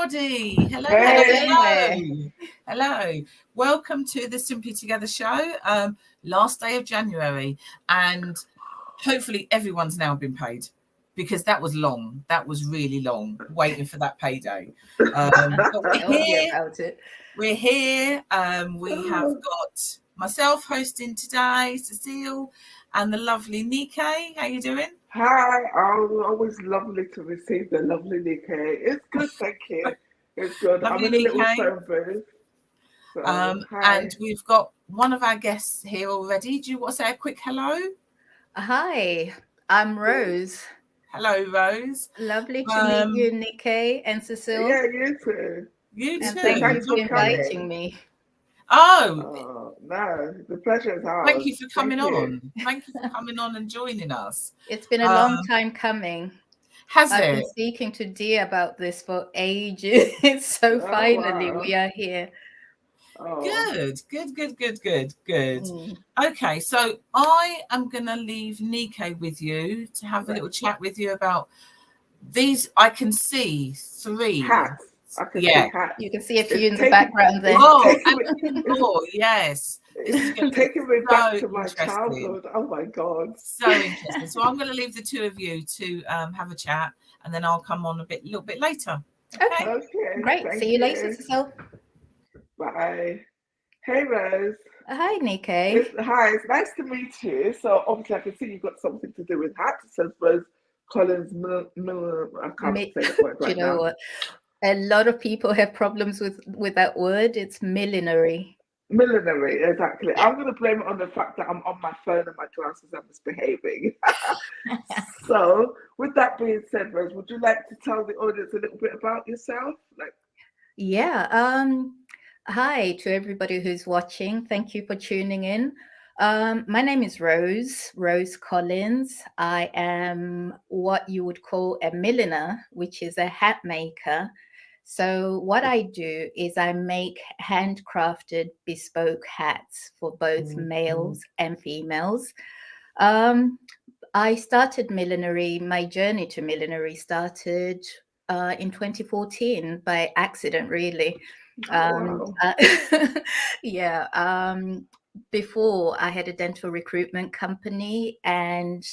everybody. Hello, Hey. hello. Hello. Welcome to the Simply Together show. Last day of January, and hopefully everyone's now been paid, because that was long. That was really long, waiting for that payday. But we're here. About it. We're here. We have got myself hosting today, Cecile, and the lovely Nikkei. How you doing? Hi, always lovely to receive the lovely Nikkei. It's good, thank you. It's good. Lovely I'm in a little Nikkei. phone booth. So, hi. And we've got one of our guests here already. Do you want to say a quick hello? Hi, I'm Rose. Hello, Rose. Lovely to meet you, Nikkei and Cecile. Yeah, you too. You And too. thank you Thanks for for inviting coming. me. Oh, No, the pleasure is ours. thank you for coming Thank you. on. Thank you for coming on and joining us. It's been a long time coming. Has I've it? been speaking to Dear about this for ages. So Oh, finally wow. we are here. Oh, Good. Okay, so I am going to leave Nikkei with you to have a little chat with you about these. I can see three hats. I can see hats. You can see a few in the background there. Oh, yes. This is going to taking me so back to my interesting. childhood. Oh my God. So interesting. So I'm going to leave the two of you to have a chat, and then I'll come on a little bit later. Okay. Great. See you later, Cecile. Bye. Hey, Rose. Hi, Nikkei. Hi, it's nice to meet you. So obviously I can see you've got something to do with hats. It says Rose Collins Milliner. I can't say that word right Do you know now. what? A lot of people have problems with that word. It's millinery. Millinery, exactly. I'm going to blame it on the fact that I'm on my phone and my glasses are misbehaving. So, with that being said, Rose, would you like to tell the audience a little bit about yourself? Yeah. Hi to everybody who's watching. Thank you for tuning in. My name is Rose Collins. I am what you would call a milliner, which is a hat maker. So what I do is I make handcrafted bespoke hats for both males and females. I started millinery. My journey to millinery started in 2014 by accident, really. Before I had a dental recruitment company, and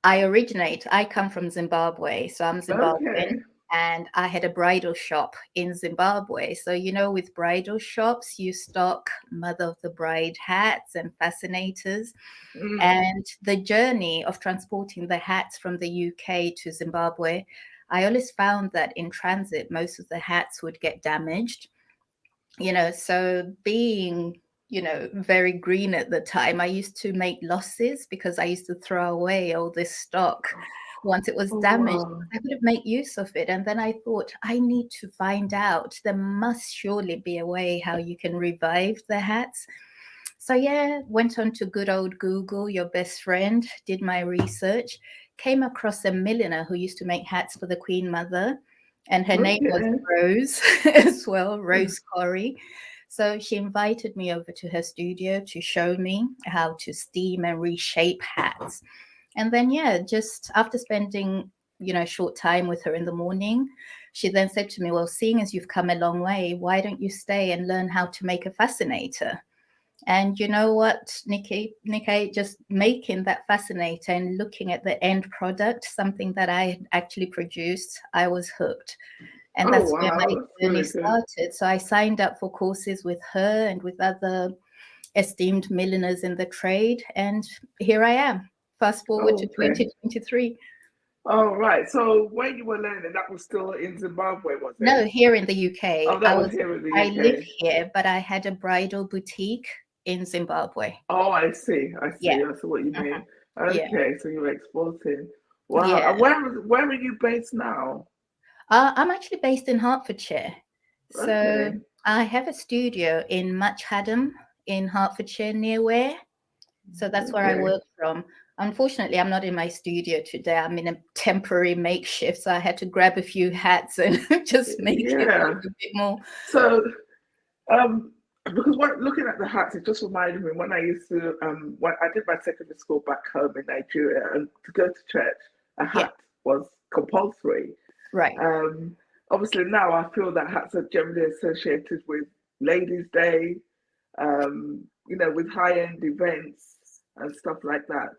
I come from Zimbabwe, so I'm Zimbabwean. Okay. And I had a bridal shop in Zimbabwe. So, with bridal shops, you stock mother of the bride hats and fascinators. And the journey of transporting the hats from the UK to Zimbabwe, I always found that in transit, most of the hats would get damaged. So being, very green at the time, I used to make losses because I used to throw away all this stock. Once it was damaged, I could have made use of it. And then I thought, I need to find out. There must surely be a way how you can revive the hats. So went on to good old Google, your best friend, did my research, came across a milliner who used to make hats for the Queen Mother. And her name was Rose as well, Rose Corrie. So she invited me over to her studio to show me how to steam and reshape hats. And then, just after spending, a short time with her in the morning, she then said to me, well, seeing as you've come a long way, why don't you stay and learn how to make a fascinator? And you know what, Nikkei, just making that fascinator and looking at the end product, something that I had actually produced, I was hooked. And that's where my journey started. So I signed up for courses with her and with other esteemed milliners in the trade. And here I am. Fast forward to 2023. Oh, right. So when you were learning, that was still in Zimbabwe, was it? No, here in the UK. Oh, that was here in the UK. I live here, but I had a bridal boutique in Zimbabwe. Oh, I see. Yeah. That's what you mean. Okay, so you're exporting. Wow. Yeah. And where are you based now? I'm actually based in Hertfordshire. So I have a studio in Much Haddam in Hertfordshire, near Ware. So that's where I work from. Unfortunately, I'm not in my studio today. I'm in a temporary makeshift. So I had to grab a few hats and just make it look a bit more. So, because looking at the hats, it just reminded me when I used to, when I did my secondary school back home in Nigeria, and to go to church, a hat was compulsory. Right. obviously now I feel that hats are generally associated with Ladies' Day, with high-end events and stuff like that.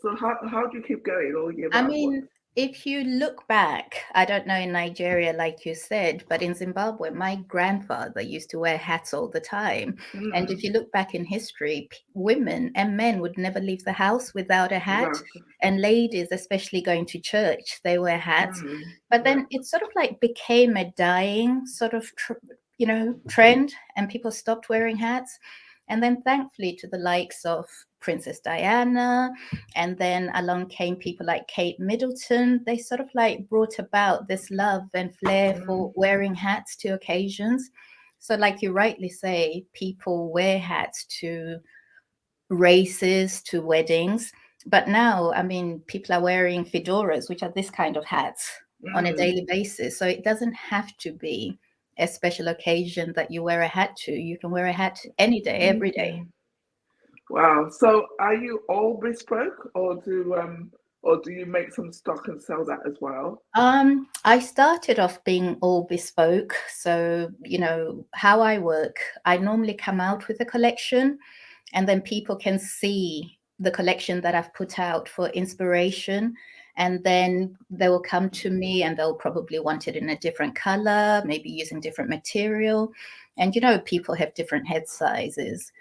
So how do you keep going all year round? I mean, if you look back, I don't know in Nigeria, like you said, but in Zimbabwe, my grandfather used to wear hats all the time. And if you look back in history, women and men would never leave the house without a hat. Exactly. And ladies, especially going to church, they wear hats. But then it sort of like became a dying sort of, trend, and people stopped wearing hats. And then thankfully to the likes of Princess Diana, and then along came people like Kate Middleton. They sort of like brought about this love and flair for wearing hats to occasions. So like you rightly say, people wear hats to races, to weddings. But now, I mean, people are wearing fedoras, which are this kind of hats on a daily basis. So it doesn't have to be a special occasion that you wear a hat to. You can wear a hat any day, every day. Wow. So are you all bespoke, or do you make some stock and sell that as well? I started off being all bespoke. So, how I work, I normally come out with a collection, and then people can see the collection that I've put out for inspiration. And then they will come to me and they'll probably want it in a different color, maybe using different material. And, people have different head sizes,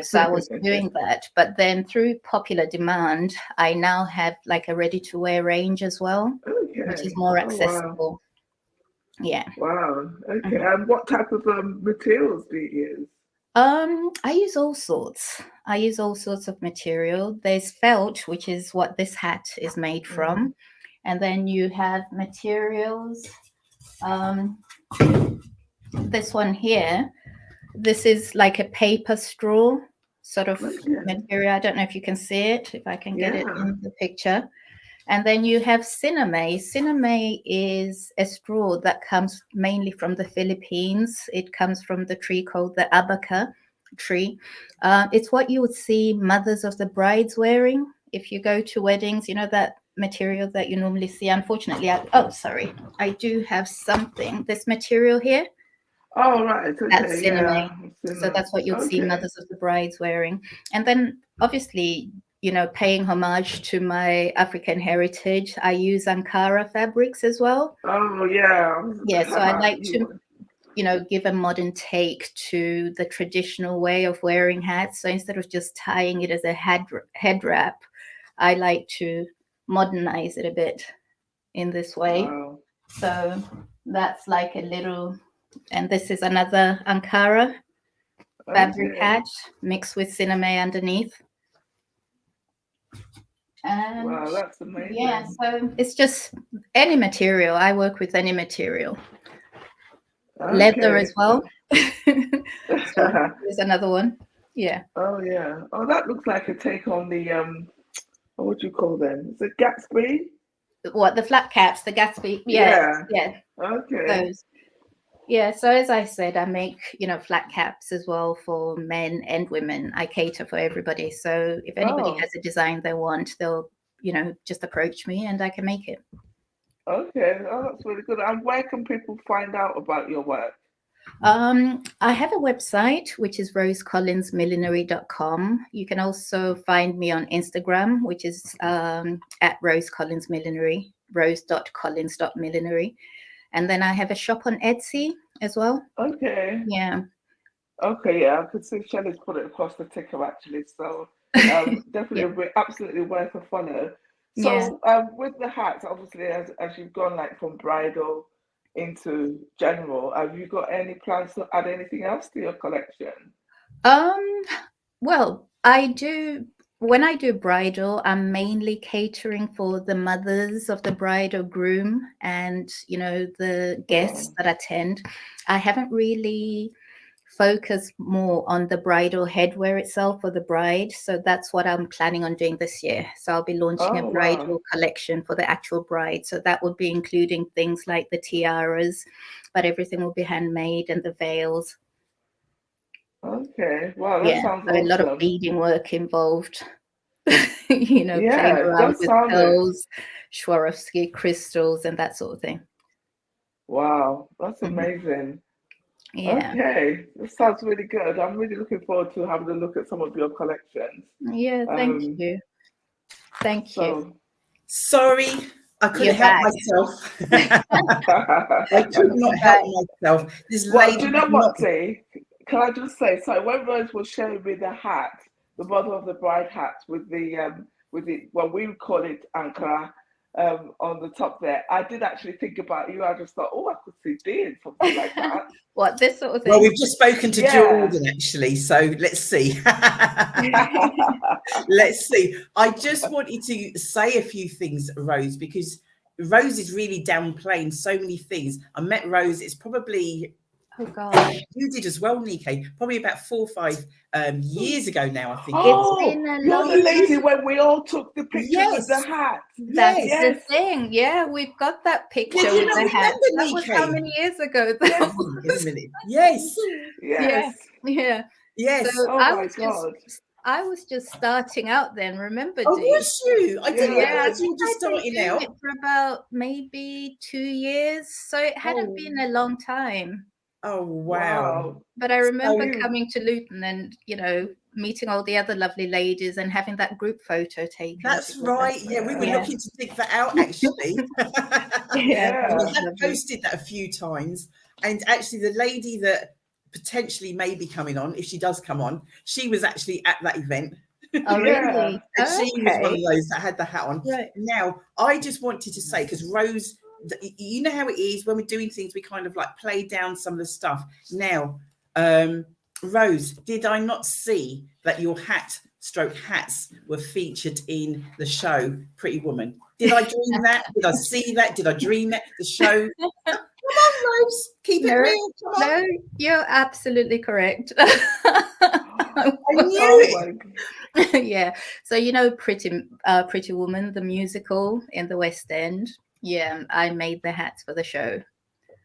so I was doing that. But then through popular demand, I now have like a ready to wear range as well, which is more accessible. Wow. Yeah. Wow. Okay. And what type of materials do you use? I use all sorts. I use all sorts of material. There's felt, which is what this hat is made from. And then you have materials. This one here, this is like a paper straw sort of material. I don't know if you can see it, if I can get it in the picture. And then you have cinnamay. Cinnamay is a straw that comes mainly from the Philippines. It comes from the tree called the abaca tree. It's what you would see mothers of the brides wearing if you go to weddings, that material that you normally see. Unfortunately, I do have something, this material here. Oh, right. Okay. That's cinnamay. So that's what you'll see mothers of the brides wearing. And then obviously, paying homage to my African heritage, I use Ankara fabrics as well. Oh, yeah. Yeah, so I like to, give a modern take to the traditional way of wearing hats. So instead of just tying it as a head wrap, I like to modernize it a bit in this way. Wow. So that's like a little, and this is another Ankara fabric hat mixed with cinnamay underneath. And wow, that's amazing. Yeah, so it's just any material. I work with any material. Leather as well. So there's another one. Yeah. Oh, yeah. Oh, that looks like a take on the what do you call them? Is it Gatsby? What, the flat caps, the Gatsby? Yeah. Okay. Those. Yeah, so as I said, I make, flat caps as well for men and women. I cater for everybody. So if anybody has a design they want, they'll, just approach me and I can make it. Okay. Oh, that's really good. And where can people find out about your work? I have a website, which is rosecollinsmillinery.com. You can also find me on Instagram, which is at rosecollinsmillinery, rose.collins.millinery. And then I have a shop on Etsy as well. Okay. Yeah. Okay, yeah, I could see Shelley's put it across the ticker actually. So definitely absolutely worth a follow. So with the hats, obviously as you've gone like from bridal into general, have you got any plans to add anything else to your collection? Well, I do. When I do bridal, I'm mainly catering for the mothers of the bride or groom and, the guests that attend. I haven't really focused more on the bridal headwear itself for the bride. So that's what I'm planning on doing this year. So I'll be launching a bridal collection for the actual bride. So that would be including things like the tiaras, but everything will be handmade, and the veils. Okay, wow, that sounds awesome. A lot of beading work involved. you know, playing Yeah, it around does with sound it. pearls, Swarovski crystals, and that sort of thing. Wow, that's Mhm. amazing. Yeah. Okay, this sounds really good. I'm really looking forward to having a look at some of your collections. Yeah, thank you. Thank you. So, Sorry, I couldn't You're help back. myself. I could not help myself. This well, lady do you know was what, not. T? Can I just say, so when Rose was showing me the hat, the mother of the bride hat with the well, we would call it ankara on the top there, I did actually think about you. I just thought, oh, I could see Deez, something like that. What, this sort of thing? Well, we've just spoken to Yeah. Jordan actually, so let's see. Let's see. I just wanted to say a few things, Rose, because Rose is really downplaying so many things. I met Rose, it's probably, Oh God. you did as well, Nico, probably about 4 or 5 years ago now, I think. It's been a You're long the lady time. when we all took the picture with the Yes. hat. That's Yes. the thing. Yeah, we've got that picture Did you with not the hat. remember, That was how Nico? many years ago? Yes. Wait a minute. Yes. Yes. Yeah. Yes. So Oh my God. I was just starting out then. Remember, Oh, Deez? was you? I didn't Yeah. Yeah, I realise you think were just I'd been starting doing out. it for about maybe 2 years, so it hadn't been a long time. Oh, wow. But I remember So- coming to Luton and, you know, meeting all the other lovely ladies and having that group photo taken. That's together. right. Yeah, we were Yeah. looking to dig that out actually. Yeah, Yeah. We that's have lovely. posted that a few times. And actually, the lady that potentially may be coming on, if she does come on, she was actually at that event. Oh, Yeah. really? And she was one of Okay. those that had the hat on. Right. Now, I just wanted to say, because Rose, you know how it is when we're doing things, we kind of like play down some of the stuff. Now, Rose, did I not see that your hats were featured in the show Pretty Woman? Did I dream that? Did I see that? Did I dream it? The show? Come on, Rose. Keep it real. Come on. No, you're absolutely correct. I knew Oh it. my. Yeah. So you know Pretty Woman, the musical in the West End. Yeah, I made the hats for the show.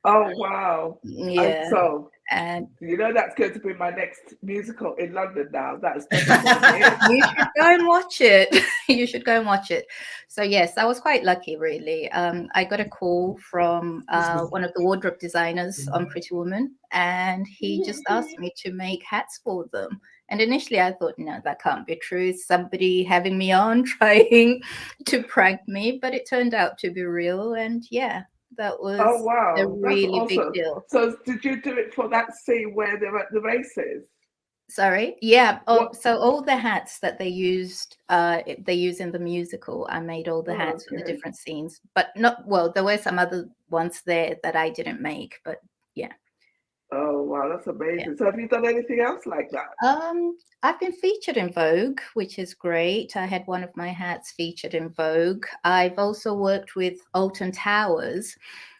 Oh wow. Yeah. So And you know that's going to be my next musical in London now. That's definitely it. you should go and watch it. You should go and watch it. So yes, I was quite lucky really. I got a call from one of the wardrobe designers on Pretty Woman, and he just asked me to make hats for them. And initially I thought, no, that can't be true. It's somebody having me on trying to prank me, but it turned out to be real. And yeah, that was Oh wow, a that's really big awesome. deal. So did you do it for that scene where they're at the races? Sorry. Yeah. Oh, What? so all the hats that they use in the musical, I made all the hats for the Okay. different scenes. But not well, there were some other ones there that I didn't make, but yeah. Oh wow, that's amazing. So have you done anything else like that? I've been featured in Vogue, which is great. I had one of my hats featured in Vogue. I've also worked with Alton Towers.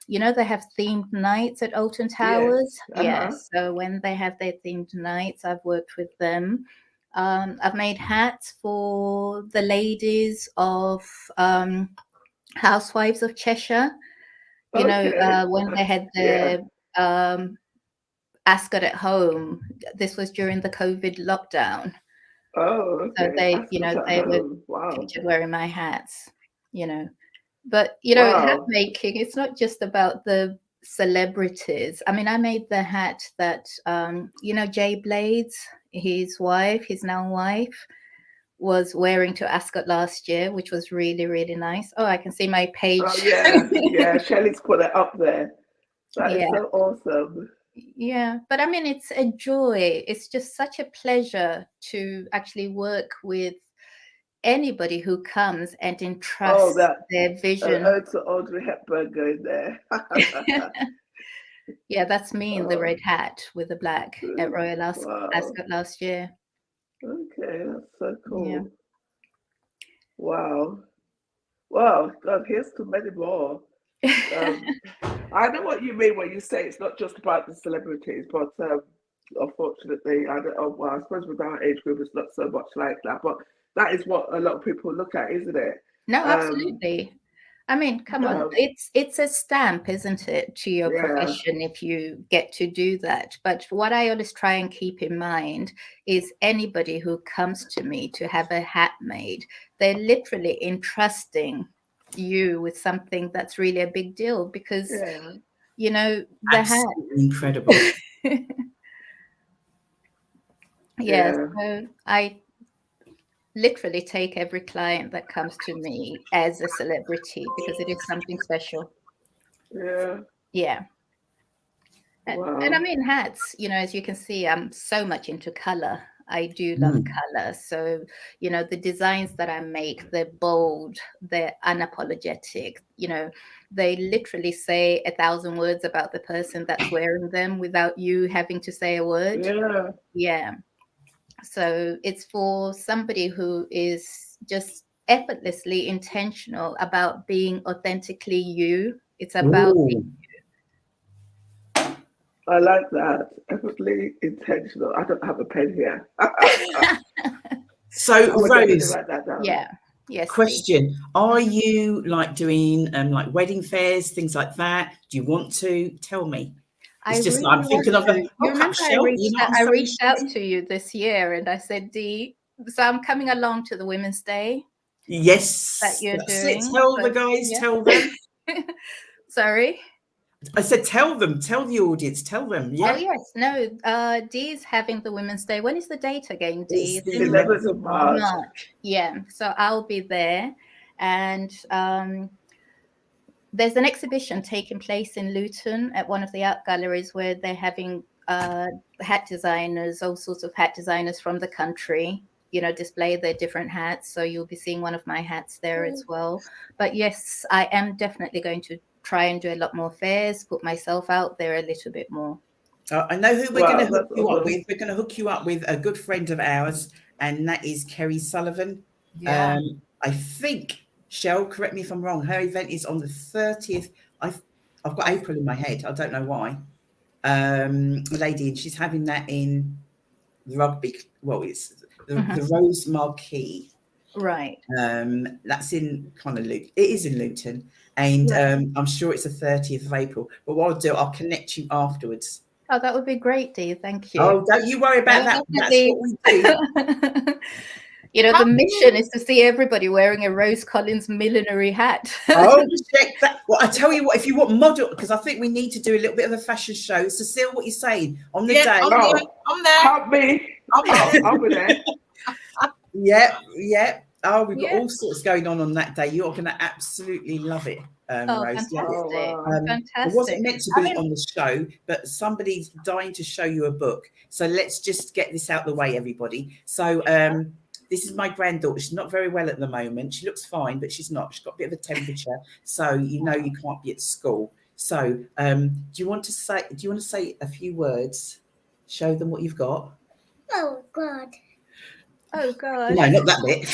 You know, they have themed nights at Alton Towers. Yes. Yes. So when they have their themed nights, I've worked with them. I've made hats for the ladies of Housewives of Cheshire. You know, when they had their Ascot at home. This was during the COVID lockdown. Oh, okay. So they, That's you know, good to they were know. Wow. featured wearing my hats, you know. But, you know, hat making, it's not just about the celebrities. I mean, I made the hat that, you know, Jay Blades, his wife, his now wife, was wearing to Ascot last year, which was really, really nice. Oh, I can see my page. Oh yeah, yeah. Shelley's put it up there. That is Yeah. so awesome. Yeah, but I mean, it's a joy. It's just such a pleasure to actually work with anybody who comes and entrusts their vision. To Audrey Hepburn going there. Yeah, that's me in the red hat with the black at Royal Ascot last year. Okay, that's so cool. Yeah. Wow. Wow, God, here's to many more. I know what you mean when you say it's not just about the celebrities, but unfortunately, I don't. Oh, well, I suppose with our age group, it's not so much like that. But that is what a lot of people look at, isn't it? No, absolutely. I mean, come on, it's a stamp, isn't it, to your profession if you get to do that. But what I always try and keep in mind is anybody who comes to me to have a hat made, they're literally entrusting you with something that's really a big deal because, you know, the hat. Incredible. So I literally take every client that comes to me as a celebrity because it is something special. And I mean hats, you know, as you can see, I'm so much into color. I do love color. So, you know, the designs that I make, they're bold, they're unapologetic, you know, they literally say 1,000 words about the person that's wearing them without you having to say a word. So it's for somebody who is just effortlessly intentional about being authentically you. It's about being you. I like that. Effortlessly intentional. I don't have a pen here. So Rose, write that down. Yes. Question: are you like doing like wedding fairs, things like that? Do you want to tell me? It's just really I'm thinking of you remember I reached out to you this year and I said, Dee, so I'm coming along to the Women's Day. Yes, that you're doing. Tell the guys, tell them. Sorry. I said, tell them, tell the audience, tell them. Yeah. Oh yes, no. Deez having the Women's Day. When is the date again, Dee? It's the 11th of March. Yeah, so I'll be there, and there's an exhibition taking place in Luton at one of the art galleries where they're having hat designers, all sorts of hat designers from the country, you know, display their different hats. So you'll be seeing one of my hats there as well. But yes, I am definitely going to try and do a lot more fairs, put myself out there a little bit more. I know who we're going to hook you up with. We're going to hook you up with a good friend of ours, and that is Kerry Sullivan. Yeah. I think, Shell, correct me if I'm wrong, her event is on the 30th. I've got April in my head. I don't know why. Lady, and she's having that in Rugby. Well, it's the Rose Marquee. Right. That's in kind of Luton. It is in Luton. And I'm sure it's the 30th of April. But what I'll do, I'll connect you afterwards. Oh, that would be great, Dee. Thank you. Oh, don't you worry about that. That's what we do. You know, the mission is to see everybody wearing a Rose Collins millinery hat. Oh, check that. Well, I tell you what, if you want model, because I think we need to do a little bit of a fashion show. Cecile, what you're saying on the day? I'm there. Help me. I'll be there. Yeah. Oh, we've got all sorts going on that day. You're going to absolutely love it, Rose. Fantastic. Fantastic. It wasn't meant to be on the show, but somebody's dying to show you a book. So let's just get this out the way, everybody. So this is my granddaughter. She's not very well at the moment. She looks fine, but she's not. She's got a bit of a temperature. So you know you can't be at school. So do you want to say a few words? Show them what you've got. Oh God. Oh God. No, not that bit.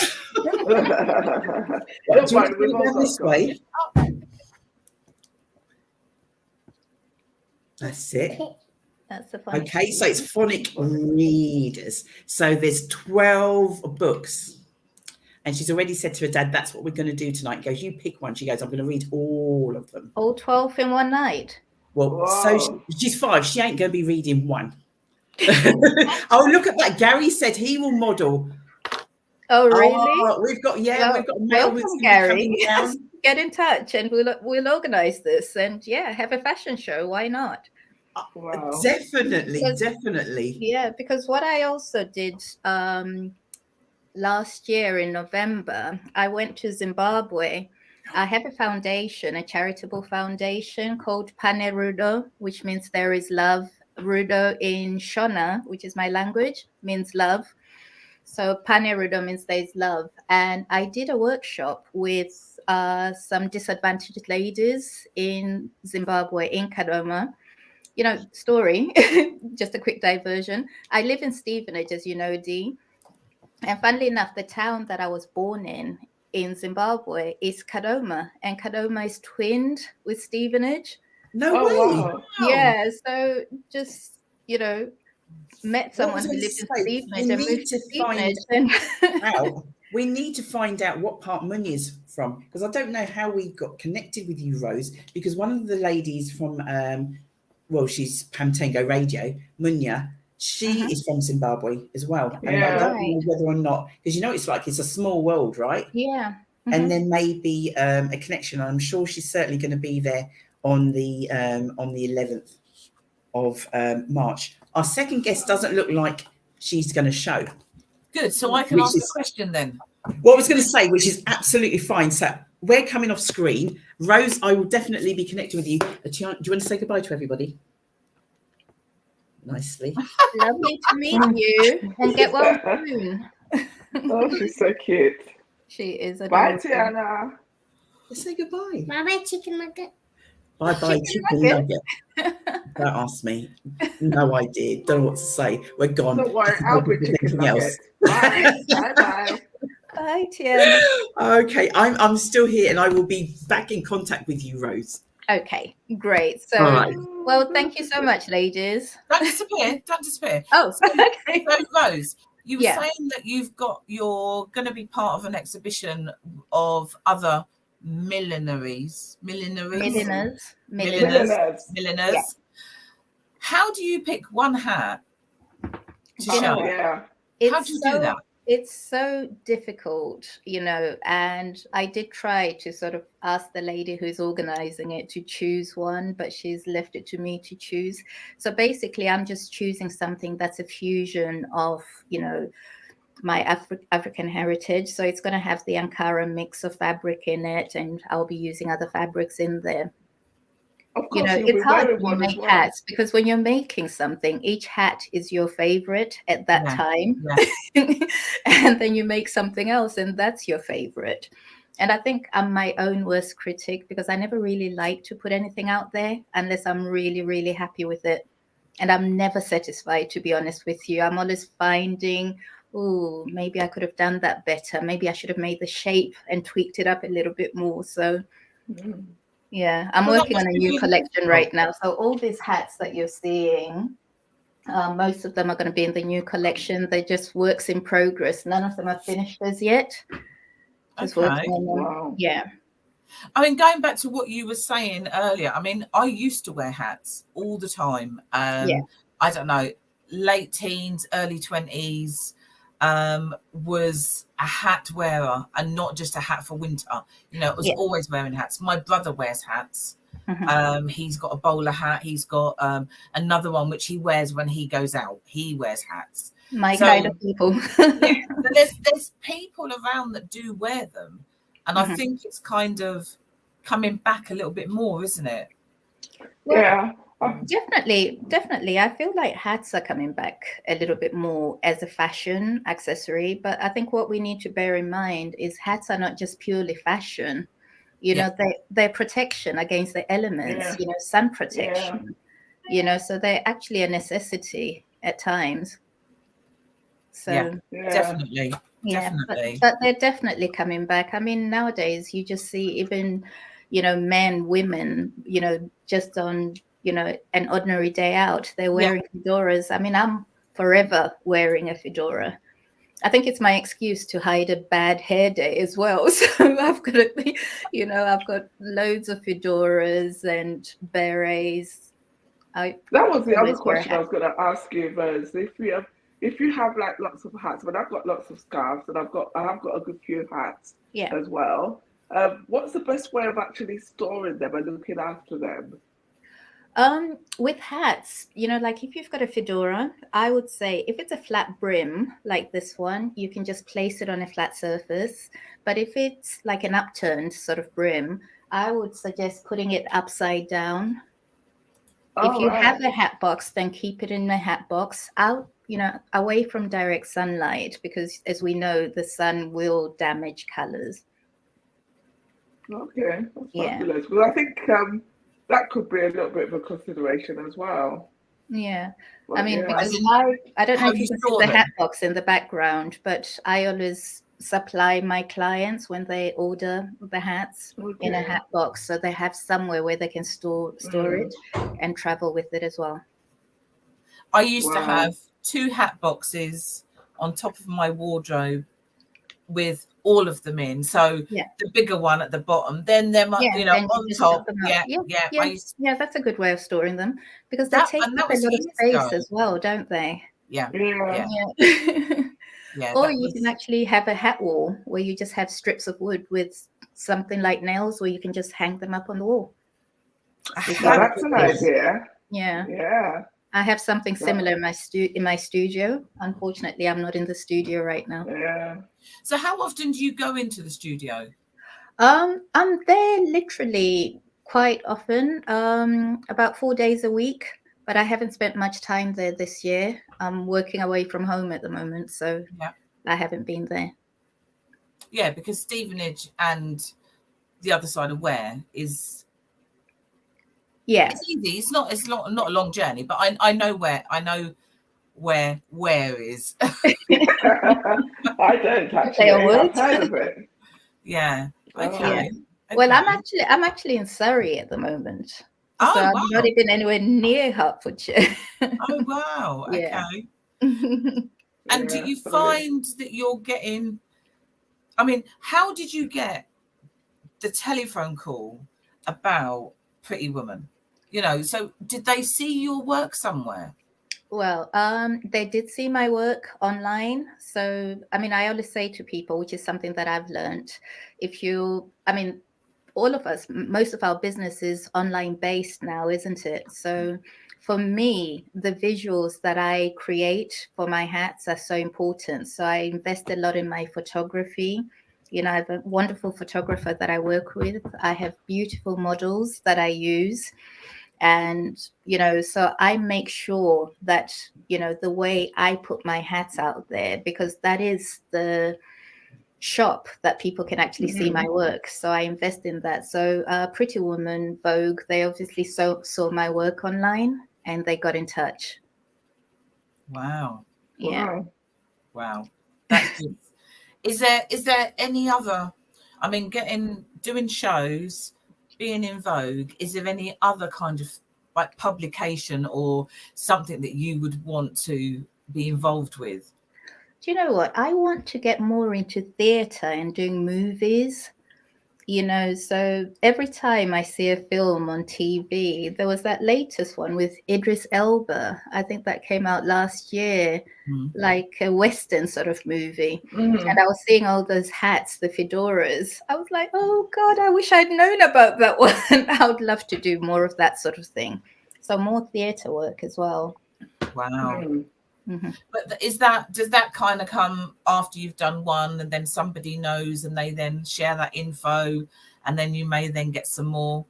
Don't worry, we've all got this way. That's it. That's the phonic. Okay, so it's phonic readers. So there's 12 books. And she's already said to her dad, that's what we're going to do tonight. He goes, you pick one. She goes, I'm going to read all of them. All 12 in one night? Well, so she's 5. She ain't going to be reading one. Oh, look at that. Gary said he will model. Oh, really? We've got a mail welcome, Gary. Yes, get in touch and we'll organize this and have a fashion show. Why not? Wow. Definitely. Yeah, because what I also did last year in November, I went to Zimbabwe. I have a foundation, a charitable foundation called Pane Rudo, which means there is love. Rudo in Shona, which is my language, means love. So Pane Rudo means there's love. And I did a workshop with some disadvantaged ladies in Zimbabwe, in Kadoma. You know, story, just a quick diversion. I live in Stevenage, as you know, Dee. And funnily enough, the town that I was born in Zimbabwe is Kadoma. And Kadoma is twinned with Stevenage. No way. Wow. Yeah, so just, met someone who lived in Stevenage and moved to Stevenage. we need to find out what part Munya's from, because I don't know how we got connected with you, Rose, because one of the ladies from, she's Pamtengo Radio, Munya, she is from Zimbabwe as well. And I don't know whether or not, because it's a small world, right? Yeah. And then maybe a connection. I'm sure she's certainly going to be there on the 11th of March. Our second guest doesn't look like she's going to show. Good. So I can ask a question then. What I was going to say, which is absolutely fine. So we're coming off screen. Rose, I will definitely be connecting with you. Do you want to say goodbye to everybody? Nicely. Lovely to meet you and get well soon. Oh, she's so cute. She is adorable. Bye, Tiana. Let's say goodbye. Bye-bye, chicken nugget. Bye-bye, chicken nugget. Don't ask me. No idea. Don't know what to say. We're gone. Don't worry, I'll be chicken nugget. Bye. Bye-bye. Bye, Tiana. Okay, I'm still here, and I will be back in contact with you, Rose. Okay, great. So, well, thank you so much, ladies. Don't disappear. Oh, okay. So, Rose, you were saying that you're going to be part of an exhibition of other milliners. Yeah. How do you pick one hat to show? Yeah. How do you do that? It's so difficult, and I did try to sort of ask the lady who's organizing it to choose one, but she's left it to me to choose. So basically, I'm just choosing something that's a fusion of, my African heritage. So it's going to have the Ankara mix of fabric in it, and I'll be using other fabrics in there. Of course, it's hard when you make hats, because when you're making something, each hat is your favorite at that time. And then you make something else and that's your favorite. And I think I'm my own worst critic, because I never really like to put anything out there unless I'm really, really happy with it. And I'm never satisfied, to be honest with you. I'm always finding, maybe I could have done that better. Maybe I should have made the shape and tweaked it up a little bit more. So yeah, I'm working on a new collection right now. So all these hats that you're seeing, most of them are going to be in the new collection. They're just works in progress. None of them are finished as yet. Just working on them. Wow. Yeah. I mean, going back to what you were saying earlier, I mean, I used to wear hats all the time. I don't know, late teens, early 20s. Was a hat wearer, and not just a hat for winter. It was always wearing hats. My brother wears hats. He's got a bowler hat. He's got another one which he wears when he goes out. He wears hats. My kind of people. So there's people around that do wear them, and I think it's kind of coming back a little bit more, isn't it? Yeah. Definitely. I feel like hats are coming back a little bit more as a fashion accessory. But I think what we need to bear in mind is hats are not just purely fashion. They're protection against the elements, sun protection, so they're actually a necessity at times. So definitely. But they're definitely coming back. I mean, nowadays you just see even, men, women, just on an ordinary day out, they're wearing fedoras. I mean, I'm forever wearing a fedora. I think it's my excuse to hide a bad hair day as well. So I've got I've got loads of fedoras and berets. That was the other question I was going to ask you, Rose. If you have like lots of hats, but I've got lots of scarves, and I have got a good few hats as well. What's the best way of actually storing them and looking after them? With hats, like if you've got a fedora, I would say if it's a flat brim like this one, you can just place it on a flat surface. But if it's like an upturned sort of brim, I would suggest putting it upside down. If you have a hat box, then keep it in the hat box out, away from direct sunlight, because as we know, the sun will damage colors. Okay, that's fabulous. Well, I think that could be a little bit of a consideration as well. Yeah. Well, I mean, because I don't know if you can see the hat box in the background, but I always supply my clients when they order the hats in a hat box, so they have somewhere where they can store it and travel with it as well. I used to have 2 hat boxes on top of my wardrobe with all of them in. So Yeah. the bigger one at the bottom, then them, you know, then you on just top. stuff them up. Yeah. That's a good way of storing them, because they take And up that a was lot of years space ago. as well, don't they? Yeah. Yeah. Yeah. Or you can actually have a hat wall where you just have strips of wood with something like nails, where you can just hang them up on the wall. Now that's an idea. Yeah. Yeah. I have something similar in my studio. Unfortunately, I'm not in the studio right now. Yeah. So how often do you go into the studio? I'm there literally quite often, about 4 days a week, but I haven't spent much time there this year. I'm working away from home at the moment, so I haven't been there. Yeah, because Stevenage and the other side of Ware is it's easy. It's not a long journey, but I know where Ware is. I don't actually. I've heard of it. Yeah. Okay. Yeah. Well, I'm actually in Surrey at the moment. So I've not even anywhere near Hertfordshire. Oh wow. Yeah. Okay. And do you find that you're getting, I mean, how did you get the telephone call about Pretty Woman? You know, so did they see your work somewhere? Well, they did see my work online. So, I mean, I always say to people, which is something that I've learned, all of us, most of our business is online based now, isn't it? So for me, the visuals that I create for my hats are so important. So I invest a lot in my photography. You know, I have a wonderful photographer that I work with. I have beautiful models that I use. And, you know, so I make sure that, you know, the way I put my hats out there, because that is the shop that people can actually see my work. So I invest in that. So Pretty Woman, Vogue, they obviously saw my work online and they got in touch. Wow. Yeah. Wow. That's good. Is there any other, I mean, doing shows, being in Vogue, is there any other kind of like publication or something that you would want to be involved with? Do you know what? I want to get more into theatre and doing movies, you know, so every time I see a film on TV, there was that latest one with Idris Elba. I think that came out last year, like a Western sort of movie. And I was seeing all those hats, the fedoras. I was like, oh God, I wish I'd known about that one. I would love to do more of that sort of thing. So more theatre work as well. Wow. But does that kind of come after you've done one and then somebody knows and they then share that info and then you may then get some more?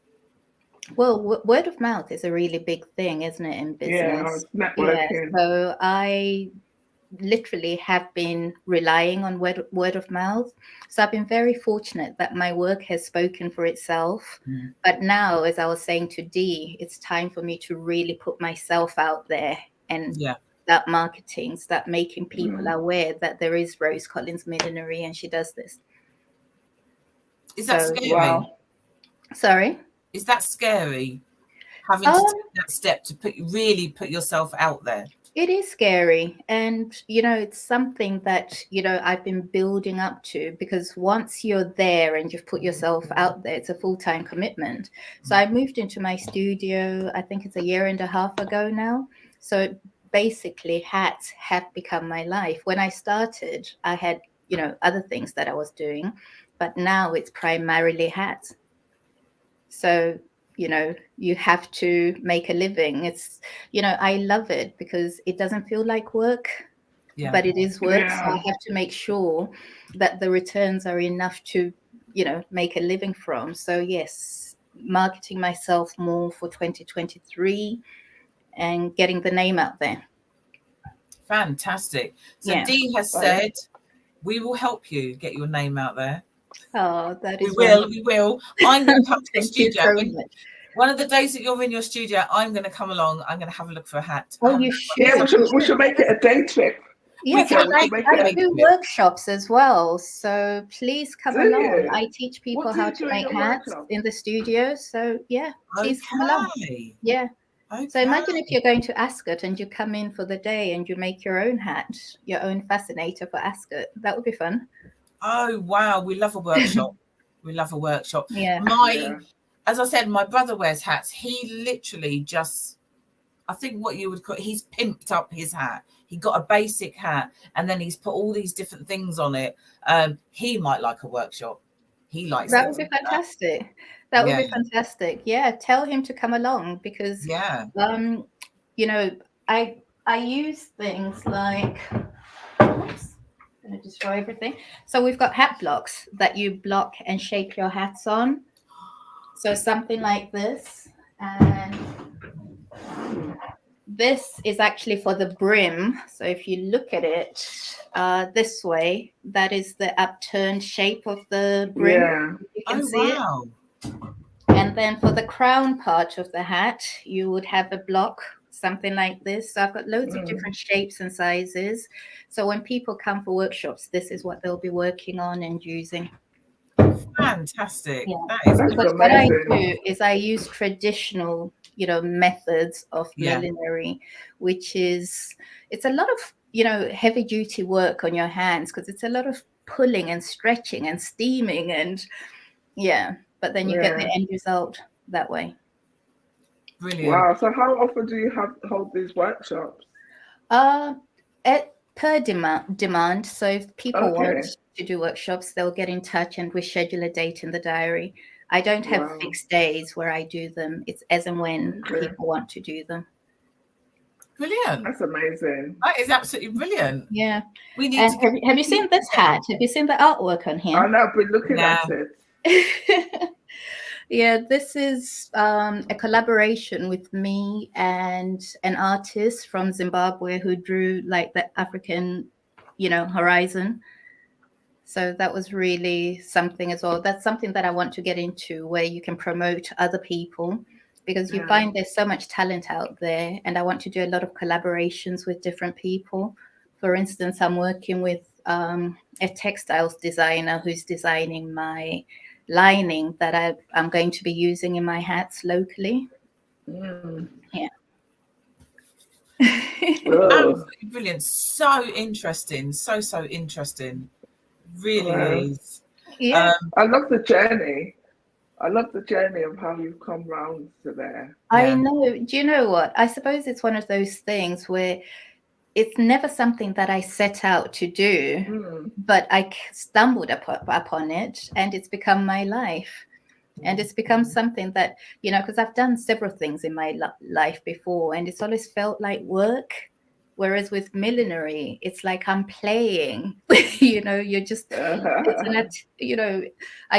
Well, word of mouth is a really big thing, isn't it, in business? Yeah, networking. Yeah, so I literally have been relying on word of mouth. So I've been very fortunate that my work has spoken for itself. But now, as I was saying to Dee, it's time for me to really put myself out there and start marketing, start making people aware that there is Rose Collins Millinery and she does this. Is that scary? Wow. Sorry? Is that scary? Having to take that step to really put yourself out there? It is scary. And, you know, it's something that, you know, I've been building up to, because once you're there and you've put yourself out there, it's a full-time commitment. So I moved into my studio, I think it's a year and a half ago now. So basically hats have become my life. When I started, I had, you know, other things that I was doing, but now it's primarily hats. So, you know, you have to make a living. It's, you know, I love it because it doesn't feel like work, but it is work. So I have to make sure that the returns are enough to, you know, make a living from. So yes, marketing myself more for 2023 and getting the name out there. Fantastic. So Dee has said, we will help you get your name out there. Oh, that is we will. I'm going to come to the studio. One of the days that you're in your studio, I'm going to come along. I'm going to have a look for a hat. Oh, you should. Yeah, we should make it a day trip. Yes, I do workshops as well. So please come along. I teach people how to make hats in the studio. So yeah, please come along. Yeah. Okay. So imagine if you're going to Ascot and you come in for the day and you make your own hat, your own fascinator for Ascot. That would be fun. Oh wow, we love a workshop. We love a workshop. Yeah. As I said, my brother wears hats. He literally just, I think what you would call, he's pimped up his hat. He got a basic hat and then he's put all these different things on it. He might like a workshop. He likes That things would be like fantastic. That would Yeah. be fantastic. Yeah, tell him to come along because Yeah. you know, I use things like, oops, I'm gonna destroy everything. So we've got hat blocks that you block and shape your hats on. So something like this, and this is actually for the brim. So if you look at it this way, that is the upturned shape of the brim. Yeah. You can Oh see it. wow. And then for the crown part of the hat, you would have a block, something like this. So I've got loads of different shapes and sizes. So when people come for workshops, this is what they'll be working on and using. Fantastic. Yeah. That is That's But what I amazing. do is I use traditional, methods of Yeah. millinery, which is, it's a lot of, heavy duty work on your hands because it's a lot of pulling and stretching and steaming and but then you get the end result that way. brilliant. Wow. So how often do you hold these workshops? Per demand. So if people want Okay. to do workshops, they'll get in touch and we schedule a date in the diary. I don't have Wow. fixed days where I do them. It's as and when Okay. people want to do them. Brilliant. That's amazing. That is absolutely brilliant. Yeah. We need And to have you seen this hat? Have you seen the artwork on here? I know, I've been looking at it. Yeah, this is a collaboration with me and an artist from Zimbabwe who drew like the African, horizon. So that was really something as well. That's something that I want to get into, where you can promote other people, because you find there's so much talent out there. And I want to do a lot of collaborations with different people. For instance, I'm working with a textiles designer who's designing my lining that I'm going to be using in my hats locally. Yeah. absolutely brilliant. So interesting. So interesting. Really is. Yeah. I love the journey. I love the journey of how you've come round to there. I know. Do you know what? I suppose it's one of those things where it's never something that I set out to do, but I stumbled upon it and it's become my life. And it's become something that, because I've done several things in my life before and it's always felt like work. Whereas with millinery, it's like I'm playing, you're just, I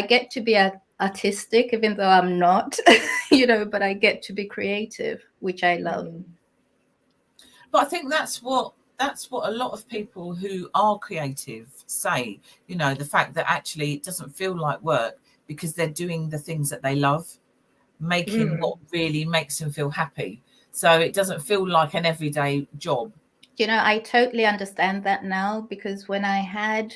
get to be artistic, even though I'm not, but I get to be creative, which I love. But I think that's what a lot of people who are creative say, the fact that actually it doesn't feel like work because they're doing the things that they love, making what really makes them feel happy. So it doesn't feel like an everyday job. I totally understand that now, because when I had,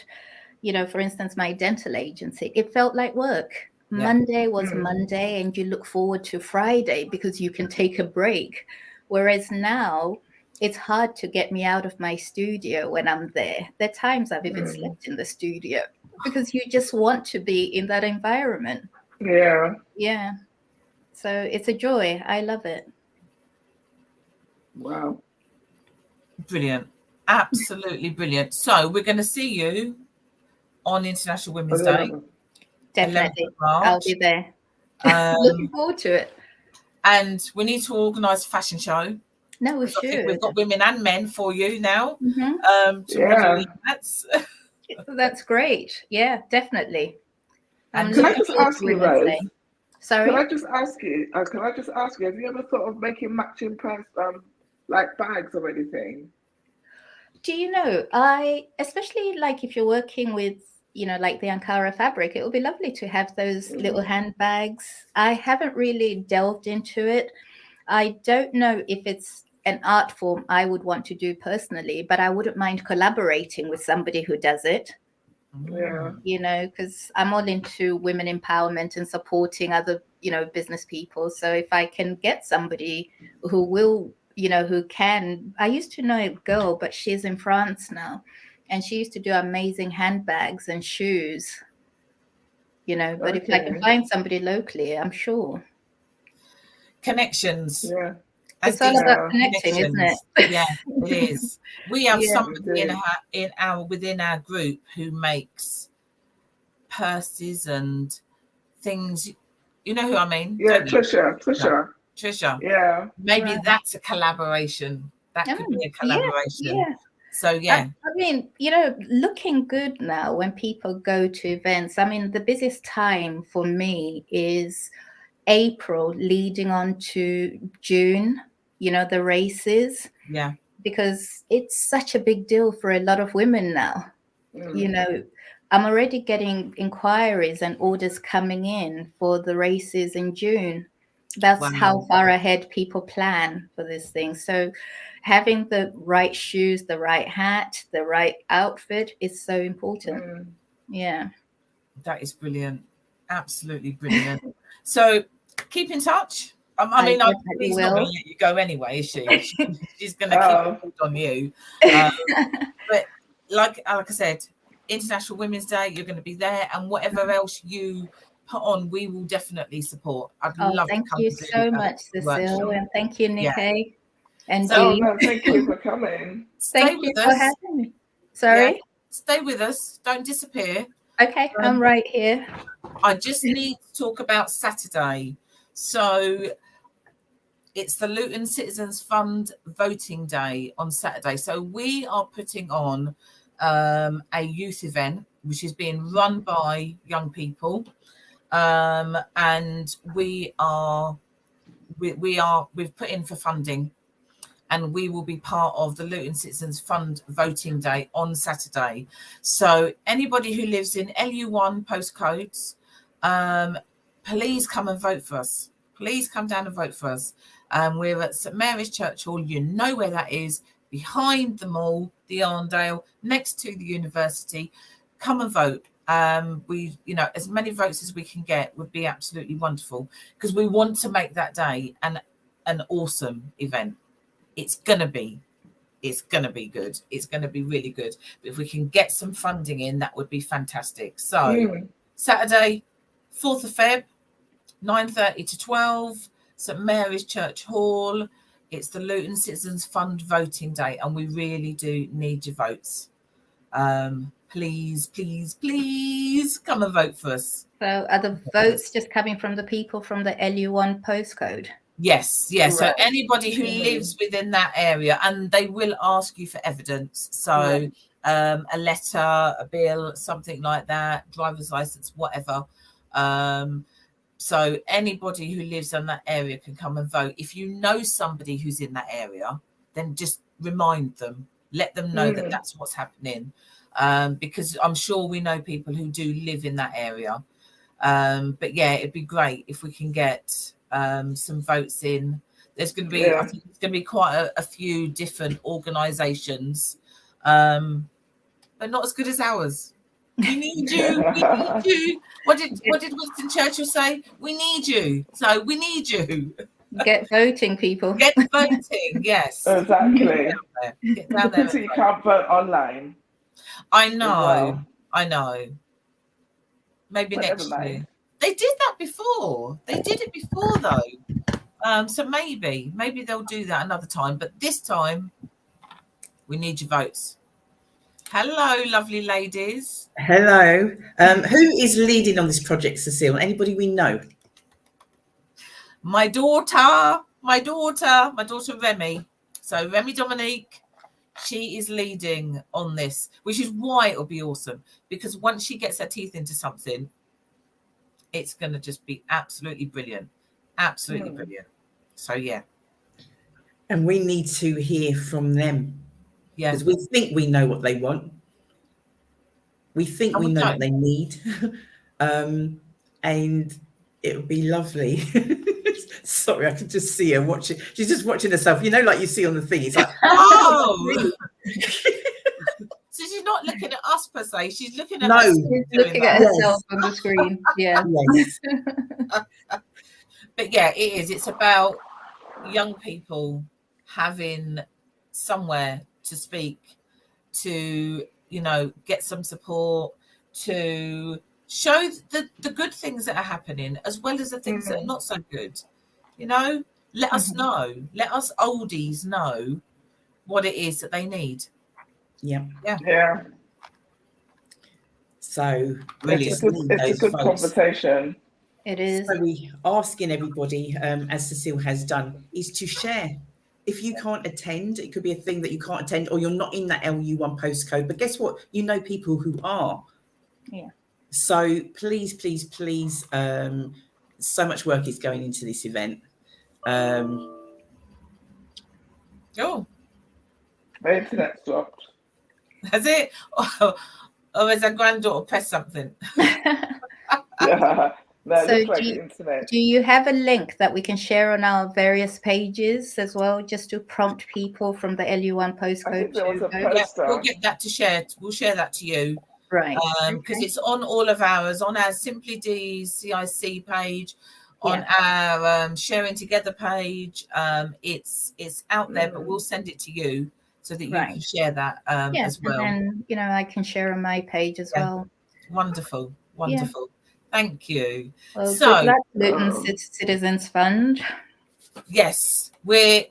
for instance, my dental agency, it felt like work. Yeah. Monday was Monday and you look forward to Friday because you can take a break. Whereas now it's hard to get me out of my studio when I'm there. There are times I've even slept in the studio because you just want to be in that environment. Yeah. Yeah. So it's a joy. I love it. Wow. Brilliant. Absolutely brilliant. So we're going to see you on International Women's Day. Definitely. I'll be there. Looking forward to it. And we need to organise a fashion show. No, we should. I think we've got women and men for you now. That's great. Yeah, definitely. And can I just ask you, Rose? Sorry? Can I just ask you, have you ever thought of making matching purse, like bags or anything? Do you know, especially like if you're working with, like the Ankara fabric, it would be lovely to have those little handbags. I haven't really delved into it. I don't know if it's an art form I would want to do personally, but I wouldn't mind collaborating with somebody who does it. Yeah. Because I'm all into women empowerment and supporting other, business people. So if I can get somebody who will, who can, I used to know a girl, but she's in France now. and she used to do amazing handbags and shoes. But if I can find somebody locally, I'm sure. Connections. Yeah. It's all about connecting, isn't it? Yeah, it is. We have Yeah, somebody within our group who makes purses and things. You know who I mean? Yeah, don't you? Trisha. Yeah. Maybe that's a collaboration. That could be a collaboration. Yeah. So yeah. I mean, looking good now when people go to events. I mean, the busiest time for me is April leading on to June, the races. Yeah. Because it's such a big deal for a lot of women now. I'm already getting inquiries and orders coming in for the races in June. That's how far ahead people plan for this thing. So having the right shoes, the right hat, the right outfit is so important. Yeah. That is brilliant. Absolutely brilliant. So keep in touch. I mean, she's not going to let you go anyway, is she? She's going to keep a hold on you. But like I said, International Women's Day, you're going to be there, and whatever else you put on, we will definitely support. I'd love to come. Thank you so much, Cecile, and thank you, Nikki. And thank you for coming. Thank you for having me. Sorry? Yeah, stay with us. Don't disappear. Okay, I'm right here. I just need to talk about Saturday. So it's the Luton Citizens Fund voting day on Saturday. So we are putting on a youth event, which is being run by young people. And we've put in for funding, and we will be part of the Luton Citizens Fund voting day on Saturday. So anybody who lives in LU1 postcodes, please come and vote for us. Please come down and vote for us. We're at St Mary's Church Hall. You know where that is, behind the mall, the Arndale, next to the university. Come and vote. We, as many votes as we can get would be absolutely wonderful, because we want to make that day an awesome event. It's gonna be good. It's gonna be really good. But if we can get some funding in, that would be fantastic. So Saturday, 4th of Feb, 9:30 to 12, St Mary's Church Hall. It's the Luton Citizens Fund voting day, and we really do need your votes. Please, please, please come and vote for us. So are the votes just coming from the people from the LU1 postcode? Yes. Right. So anybody who lives within that area, and they will ask you for evidence. So a letter, a bill, something like that, driver's license, whatever. So anybody who lives in that area can come and vote. If you know somebody who's in that area, then just remind them, let them know that that's what's happening. Because I'm sure we know people who do live in that area. But yeah, it'd be great if we can get some votes in. There's going to be, I think it's going to be quite a few different organisations, but not as good as ours. We need you. We need you. What did Winston Churchill say? We need you. So we need you. Get voting, people. Get voting. Yes. Exactly. Get down there. So you can't vote online. I know. I know. Maybe next year. They did that before. They did it before, though. So maybe they'll do that another time. But this time, we need your votes. Hello, lovely ladies. Hello. Who is leading on this project, Cecile? Anybody we know? My daughter Remy. So Remy Dominique, she is leading on this, which is why it'll be awesome. Because once she gets her teeth into something, it's going to just be absolutely brilliant. Absolutely brilliant. So, yeah. And we need to hear from them. Yeah. Because we think we know what they want. We think we know what they need. And it would be lovely. Sorry, I can just see her watching. She's just watching herself. Like you see on the thing. It's like, oh. So she's not looking at us per se. She's looking at us. She's looking at herself on the screen. Yeah. Yes. But yeah, it is. It's about young people having somewhere to speak to, get some support, to show the good things that are happening as well as the things that are not so good. Let us know. Let us oldies know what it is that they need. Yeah. So it's a good conversation. It is. So we asking everybody, as Cecile has done, is to share. If you can't attend, it could be a thing that you can't attend, or you're not in that LU1 postcode. But guess what? You know people who are. Yeah. So please, please, please. So much work is going into this event. Oh, The internet's dropped. Has it? Or has our granddaughter pressed something? Yeah. No, it So looks like the internet. do you have a link that we can share on our various pages as well, just to prompt people from the LU1 postcode? I think there was a go? poster. We'll get that to share. We'll share that to you. Right. Because it's on all of ours, on our Simply Deez CIC page, on our Sharing Together page. It's out there, but we'll send it to you so that you can share that as well. And then, I can share on my page as well. Wonderful. Thank you. Well, so good luck, Luton Citizens Fund. Yes, we're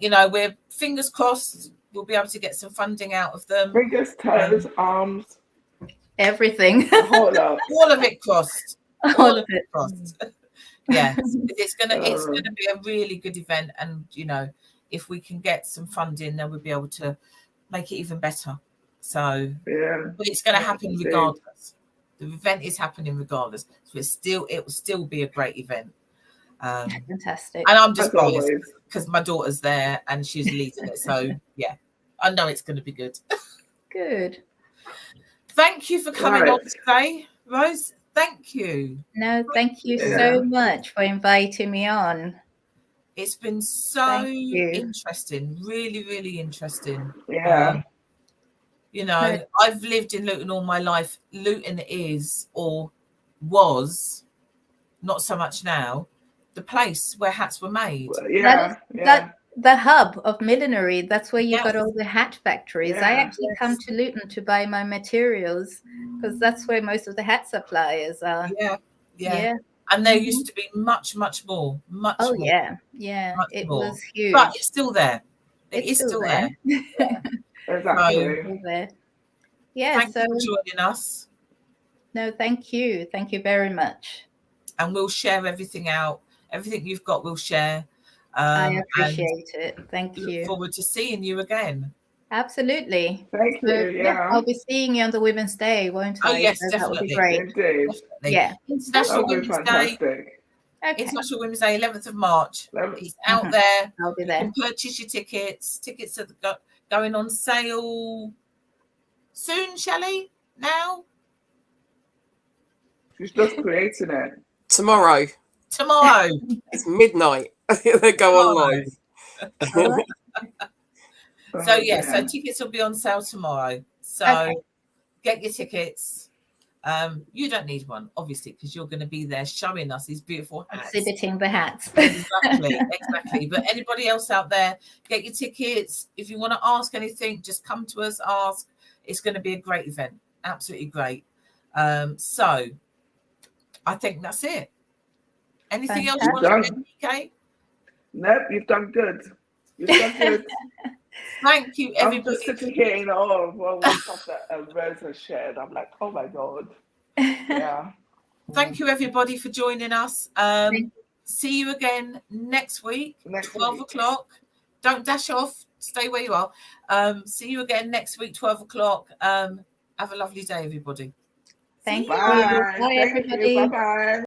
fingers crossed we'll be able to get some funding out of them. Fingers, toes, arms, everything. Hold up. All of it crossed. All of it crossed. Yes, it's gonna be a really good event, and if we can get some funding, then we'll be able to make it even better. So but it's going to happen regardless. The event is happening regardless. So it will still be a great event. Fantastic. And I'm just biased because my daughter's there and she's leading it. So yeah, I know it's going to be good. Good. Thank you for coming on today, Rose. Thank you. No, thank you so much for inviting me on. It's been so interesting. Really, really interesting. Yeah. I've lived in Luton all my life. Luton is, or was, not so much now, the place where hats were made. The hub of millinery. That's where you got all the hat factories. I actually come to Luton to buy my materials because that's where most of the hat suppliers are. Yeah. And there used to be much, much more. Much more. Yeah. Much it more. was huge. But it's still there. It's still there. Exactly. Yeah. Thank you for joining us. No, thank you. Thank you very much. And we'll share everything out. Everything you've got, we'll share. I appreciate it. Thank you. Look forward to seeing you again. Absolutely. Thank you. Yeah. I'll be seeing you on the Women's Day, won't I? Oh, yes, so definitely. That would be great. Indeed. Definitely. Yeah. International Women's Day. Okay. International Women's Day, 11th of March. It's out there. I'll be there. You can purchase your tickets. Tickets are going on sale soon, Shelley? Now? She's just creating it. Tomorrow. It's midnight. They go on live. So so tickets will be on sale tomorrow. So get your tickets. You don't need one, obviously, because you're going to be there showing us these beautiful hats. Exhibiting the hats. Exactly. But anybody else out there, get your tickets. If you want to ask anything, just come to us, ask. It's going to be a great event. Absolutely great. So I think that's it. Anything else you want to say, PK? Nope, you've done good. Thank you, everybody. I'm just sitting here in awe of all the stuff that Rose has shared. I'm like, oh my God. Yeah. Thank you, everybody, for joining us. See you again next week, 12 o'clock. Don't dash off. Stay where you are. See you again next week, 12 o'clock. Have a lovely day, everybody. Thank you. Bye. Bye, everybody. Bye-bye.